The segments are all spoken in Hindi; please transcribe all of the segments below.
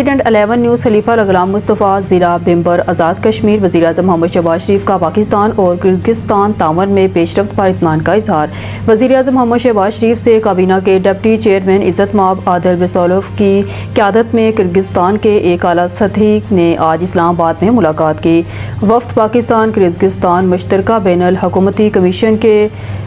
प्रेसिडेंट 11 न्यूज़ खलीफा गुलाम मुस्तफ़ा ज़िला बिम्बर आज़ाद कश्मीर वज़ीर-ए-आज़म मोहम्मद शहबाज शरीफ का पाकिस्तान और किर्गिस्तान ताउन में पेशरफ्त पर इत्मीनान का इजहार। वज़ीर-ए-आज़म मोहम्मद शहबाज शरीफ से काबीना के डिप्टी चेयरमैन इज़्ज़त माब आदिल बिसालोव की क़यादत में किर्गिस्तान के एक आला सतही ने आज इस्लामाबाद में मुलाकात की। वफ़द पाकिस्तान किर्गिस्तान मुश्तरका बैनुल हुकूमती कमीशन के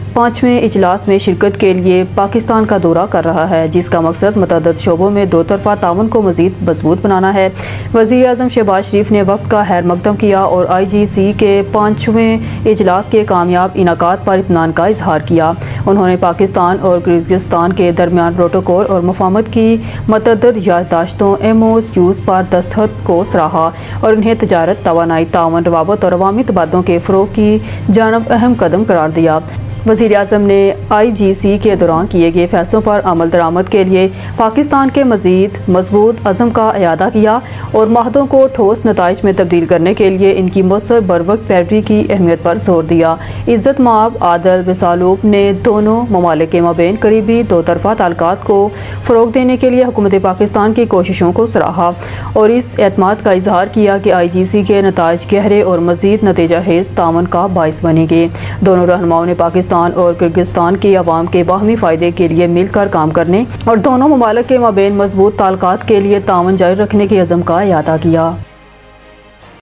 5वें इजलास में शिरकत के लिए पाकिस्तान का दौरा कर रहा है, जिसका मकसद मुतअद्दिद शोबों में दो तरफ़ा ताउन को मज़ीद मजबूत बनाना है। वज़ीर-ए-आज़म शहबाज शरीफ ने वक्त का खैर मकदम किया और IGC के 5वें इजलास के कामयाब इनाकात पर इत्मीनान का इजहार किया। उन्होंने पाकिस्तान और किर्गिस्तान के दरमियान प्रोटोकॉल और मुफाहमत की मुतअद्दिद याददाश्तों MOUs पर दस्तखत को सराहा और उन्हें तजारत, तवानाई, ताउन, रवाबत और अवामी तबादलों के फ़रोग़ की जानब अहम कदम करार दिया। वज़ीर-ए-आज़म ने IGC के दौरान किए गए फैसलों पर अमल दरामद के लिए पाकिस्तान के मज़ीद मजबूत अज़म का इयादा किया और माहदों को ठोस नताइज में तब्दील करने के लिए इनकी मौसर बरवक्त पैरवी की अहमियत पर जोर दिया। इज़्ज़त माब आदिल बिसालोव ने दोनों ममालिक के माबैन करीबी दो तरफ़ा ताल्लुकात को फ़रोग़ देने के लिए हुकूमत पाकिस्तान की कोशिशों को सराहा और इस एतमाद का इजहार किया कि IGC के नताइज गहरे और मज़ीद नतीजा-खेज़ ताउन का बाइस बनेंगे। दोनों रहनुमाओं ने पाकिस्तान और किर्गिस्तान की आवाम के बाहमी फ़ायदे के लिए मिलकर काम करने और दोनों ममालिक के माबैन मजबूत ताल्लुकात के लिए ताउन जारी रखने के अज़म का इयादा किया।